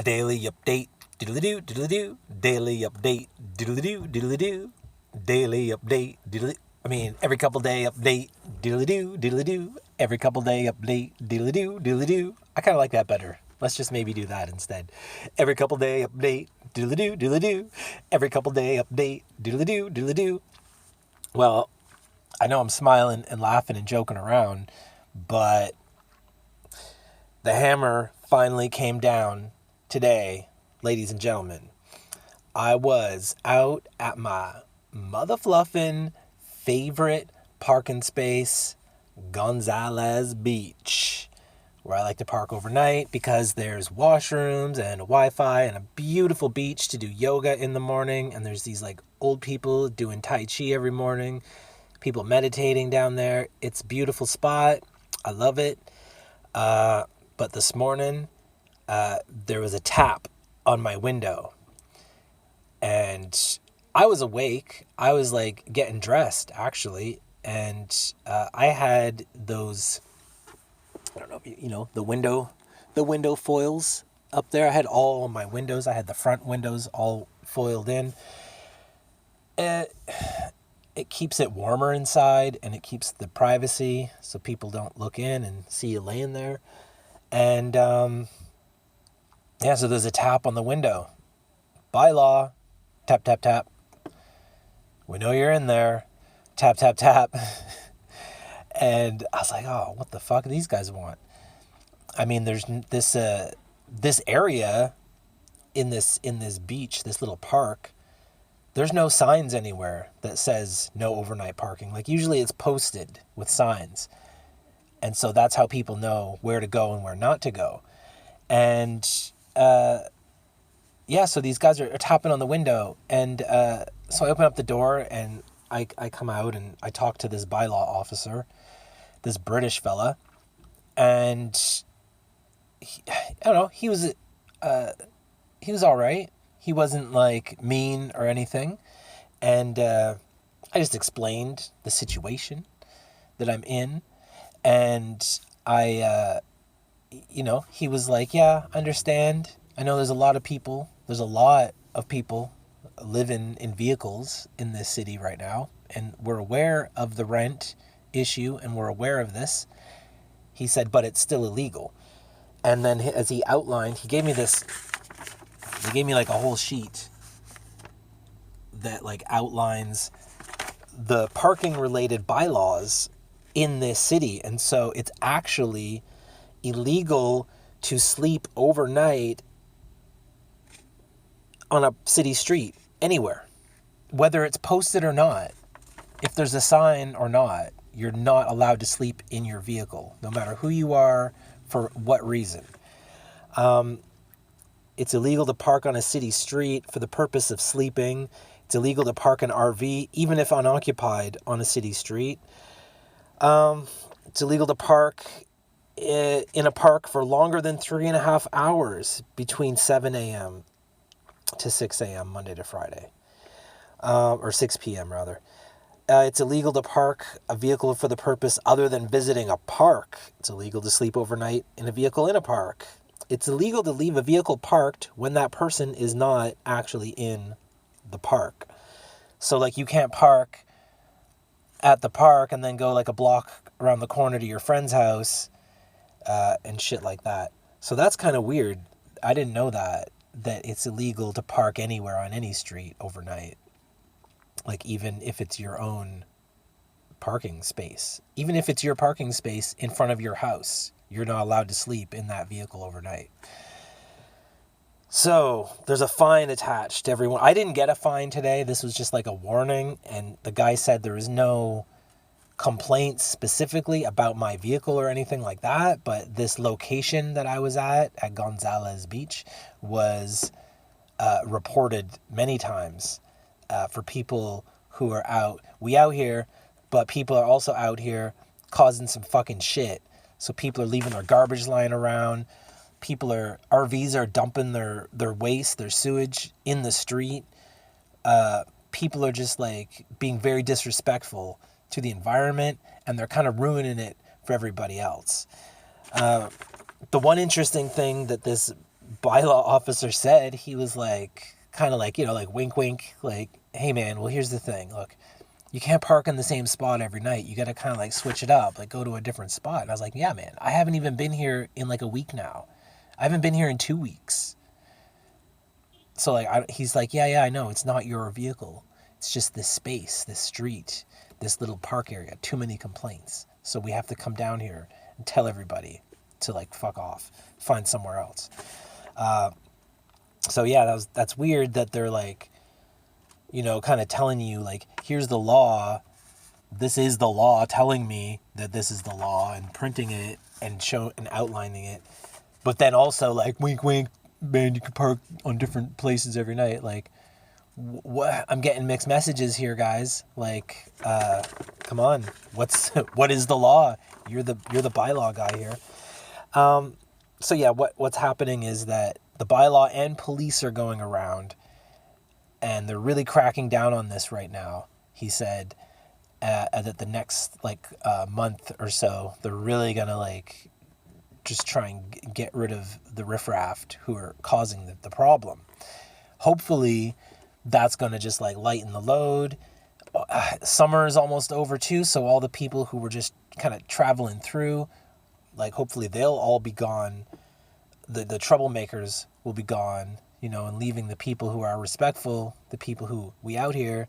A daily update, diddly-doo, diddly-doo. Daily update, diddly-doo, diddly-doo. Daily update, diddly. I mean, every couple day update, diddly-doo, diddly-doo. Every couple day update, diddly-doo, diddly-doo. I kind of like that better. Let's just maybe do that instead. Every couple day update, diddly-doo, diddly-doo. Every couple day update, diddly-doo, diddly-doo. Well, I know I'm smiling and laughing and joking around, but the hammer finally came down today, ladies and gentlemen. I was out at my motherfluffin' favorite parking space, Gonzales Beach, where I like to park overnight because there's washrooms and Wi-Fi and a beautiful beach to do yoga in the morning. And there's these like old people doing Tai Chi every morning, people meditating down there. It's a beautiful spot. I love it. But this morning, there was a tap on my window. And I was awake. I was like getting dressed, actually. And I had those, I don't know if you know, the window foils up there. I had all my windows. I had the front windows all foiled in. It keeps it warmer inside, and it keeps the privacy so people don't look in and see you laying there. And yeah, so there's a tap on the window. Bylaw, tap, tap, tap. We know you're in there. Tap, tap, tap. And I was like, oh, what the fuck do these guys want? I mean, there's this area in this beach, this little park. There's no signs anywhere that says no overnight parking. Like usually it's posted with signs. And so that's how people know where to go and where not to go. And yeah, so these guys are tapping on the window. And so I open up the door and I come out and I talk to this bylaw officer, this British fella. And I don't know, he was all right. He wasn't like mean or anything. And I just explained the situation that I'm in. And I, he was like, yeah, I understand. I know there's a lot of people living in vehicles in this city right now. And we're aware of the rent issue and we're aware of this. He said, but it's still illegal. And then as he outlined, he gave me like a whole sheet that like outlines the parking related bylaws in this city. And so it's actually illegal to sleep overnight on a city street anywhere, whether it's posted or not. If there's a sign or not, you're not allowed to sleep in your vehicle, no matter who you are, for what reason. It's illegal to park on a city street for the purpose of sleeping. It's illegal to park an RV, even if unoccupied, on a city street. It's illegal to park in a park for longer than 3.5 hours between 7 a.m. to 6 a.m. Monday to Friday, or 6 p.m. rather. It's illegal to park a vehicle for the purpose other than visiting a park. It's illegal to sleep overnight in a vehicle in a park. It's illegal to leave a vehicle parked when that person is not actually in the park. So like you can't park at the park and then go like a block around the corner to your friend's house and shit like that. So that's kind of weird. I didn't know that it's illegal to park anywhere on any street overnight. Like even if it's your own parking space. Even if it's your parking space in front of your house, you're not allowed to sleep in that vehicle overnight. So there's a fine attached to everyone. I didn't get a fine today. This was just like a warning. And the guy said there was no complaints specifically about my vehicle or anything like that. But this location that I was at Gonzales Beach, was reported many times for people who are out. We out here, but people are also out here causing some fucking shit. So people are leaving their garbage lying around. RVs are dumping their waste, their sewage in the street. People are just like being very disrespectful to the environment, and they're kind of ruining it for everybody else. The one interesting thing that this bylaw officer said, he was like, kind of like, like wink, wink, like, hey man, well, here's the thing. Look, you can't park in the same spot every night. You got to kind of like switch it up, like go to a different spot. And I was like, yeah, man, I haven't even been here in like a week now. I haven't been here in 2 weeks. So like, he's like, yeah, I know. It's not your vehicle. It's just this space, this street, this little park area. Too many complaints. So we have to come down here and tell everybody to like fuck off, find somewhere else. So yeah, that's weird that they're like, kind of telling you like, here's the law. This is the law telling me that this is the law, and printing it and outlining it. But then also like, wink, wink, man, you can park on different places every night. Like, what? I'm getting mixed messages here, guys. Like, come on, what is the law? You're the bylaw guy here. So yeah, what's happening is that the bylaw and police are going around, and they're really cracking down on this right now. He said that the next month or so, they're really gonna like just try and get rid of the riffraff who are causing the problem. Hopefully, that's gonna just like lighten the load. Summer is almost over too, so all the people who were just kind of traveling through, like hopefully they'll all be gone. The troublemakers will be gone, and leaving the people who are respectful, the people who we out here,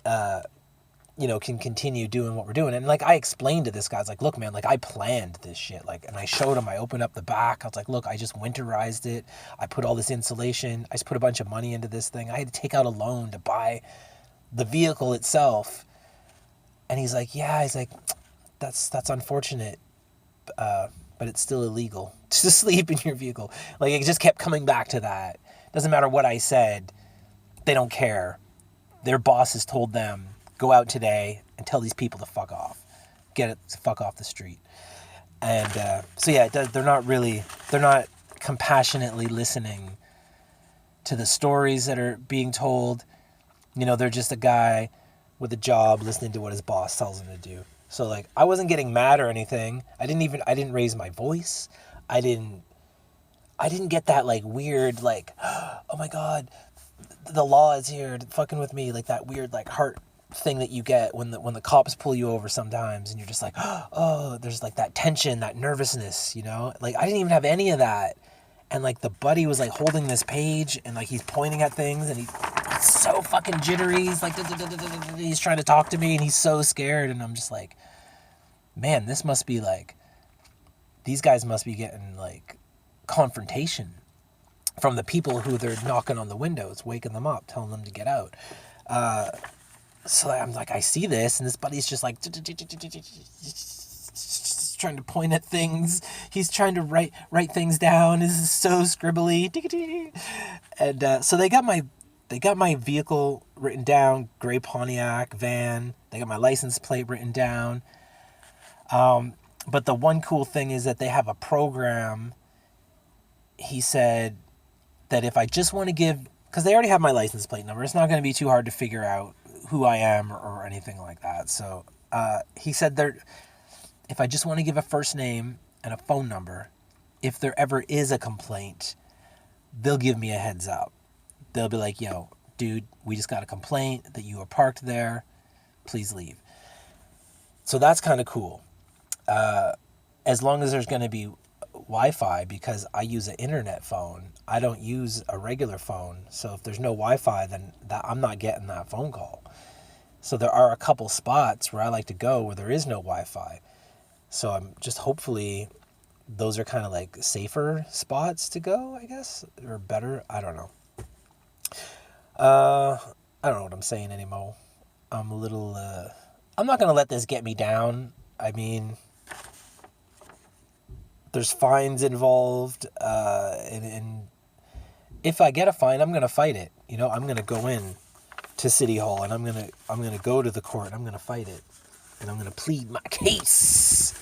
can continue doing what we're doing. And like I explained to this guy, I was like, look, man, like I planned this shit. Like, and I showed him, I opened up the back. I was like, look, I just winterized it. I put all this insulation. I just put a bunch of money into this thing. I had to take out a loan to buy the vehicle itself. And he's like, yeah, that's unfortunate. But it's still illegal to sleep in your vehicle. Like, it just kept coming back to that. Doesn't matter what I said. They don't care. Their bosses told them, go out today and tell these people to fuck off. Get it to fuck off the street. And so yeah, they're not compassionately listening to the stories that are being told. They're just a guy with a job listening to what his boss tells him to do. So like, I wasn't getting mad or anything. I didn't raise my voice. I didn't get that like weird, like, oh my God, the law is here fucking with me. Like that weird, like heart thing that you get when the cops pull you over sometimes, and you're just like, oh, there's like that tension, that nervousness, like I didn't even have any of that. And like the buddy was like holding this page and like he's pointing at things and he's so fucking jittery. He's like, he's trying to talk to me and he's so scared. And I'm just like, man, this must be like, these guys must be getting like confrontation from the people who they're knocking on the windows, waking them up, telling them to get out. So I'm like, I see this, and this buddy's just like trying to point at things. He's trying to write things down. This is so scribbly. And so they got my vehicle written down, gray Pontiac van. They got my license plate written down. But the one cool thing is that they have a program. He said that if I just want to give, because they already have my license plate number, it's not going to be too hard to figure out who I am or anything like that. So he said if I just want to give a first name and a phone number, if there ever is a complaint, they'll give me a heads up. They'll be like, yo, dude, we just got a complaint that you were parked there. Please leave. So that's kind of cool. As long as there's going to be Wi-Fi, because I use an internet phone. I don't use a regular phone. So if there's no Wi-Fi, then I'm not getting that phone call. So there are a couple spots where I like to go where there is no Wi-Fi. So I'm just, hopefully those are kind of like safer spots to go, I guess, or better. I don't know. I don't know what I'm saying anymore. I'm a little, I'm not going to let this get me down. I mean, there's fines involved, and if I get a fine, I'm going to fight it. I'm going to go in to City Hall, and I'm going to go to the court, and I'm going to fight it. And I'm going to plead my case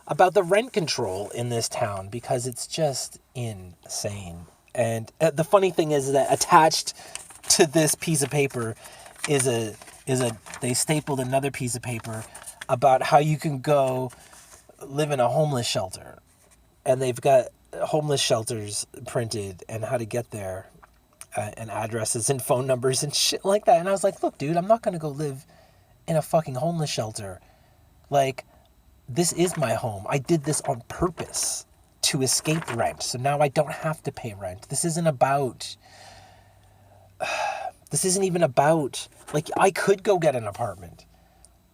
about the rent control in this town, because it's just insane. And the funny thing is that attached to this piece of paper is they stapled another piece of paper about how you can go live in a homeless shelter. And they've got homeless shelters printed and how to get there, and addresses and phone numbers and shit like that. And I was like, look, dude, I'm not going to go live in a fucking homeless shelter. Like, this is my home. I did this on purpose to escape rent. So now I don't have to pay rent. This isn't even about, like, I could go get an apartment.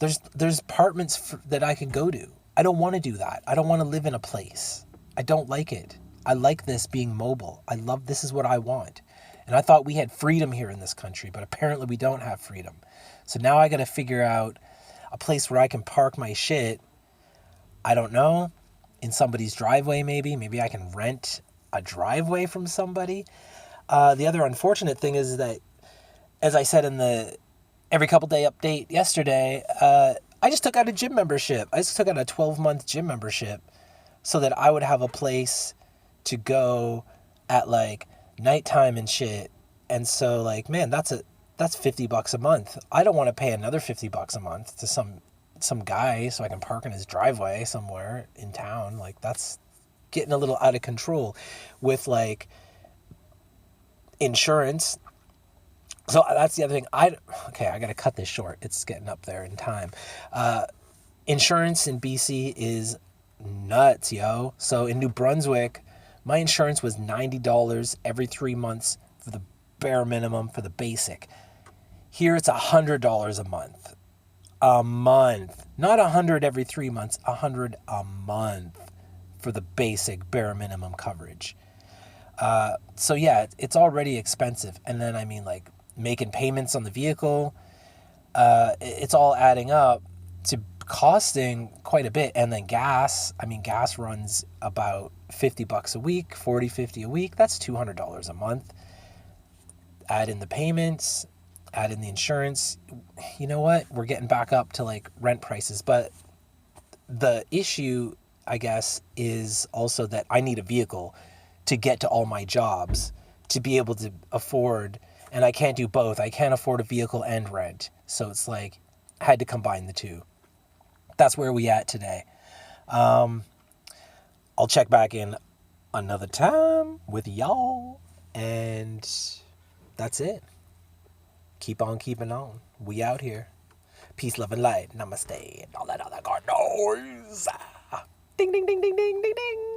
There's apartments that I could go to. I don't want to do that. I don't want to live in a place. I don't like it. I like this being mobile. This is what I want. And I thought we had freedom here in this country, but apparently we don't have freedom. So now I got to figure out a place where I can park my shit. I don't know, in somebody's driveway maybe. Maybe I can rent a driveway from somebody. The other unfortunate thing is that, as I said in the every couple day update yesterday, I just took out a gym membership. I just took out a 12-month gym membership so that I would have a place to go at like nighttime and shit. And so, like, man, that's $50 a month. I don't want to pay another $50 a month to some guy so I can park in his driveway somewhere in town. Like, that's getting a little out of control with, like, insurance. So that's the other thing. I got to cut this short. It's getting up there in time. Insurance in BC is nuts, yo. So in New Brunswick, my insurance was $90 every 3 months for the bare minimum, for the basic. Here it's $100 a month. A month. Not 100 every 3 months, 100 a month for the basic bare minimum coverage. So yeah, it's already expensive. And then, I mean, like, making payments on the vehicle, it's all adding up to costing quite a bit. And then gas, I mean, gas runs about $50 a week, 40, 50 a week. That's $200 a month. Add in the payments, add in the insurance. You know what? We're getting back up to, like, rent prices. But the issue, I guess, is also that I need a vehicle to get to all my jobs to be able to afford, and I can't do both. I can't afford a vehicle and rent. So it's like, I had to combine the two. That's where we at today. I'll check back in another time with y'all, and that's it. Keep on keeping on. We out here. Peace, love, and light. Namaste, and all that other God noise. Ding, ding, ding, ding, ding, ding, ding.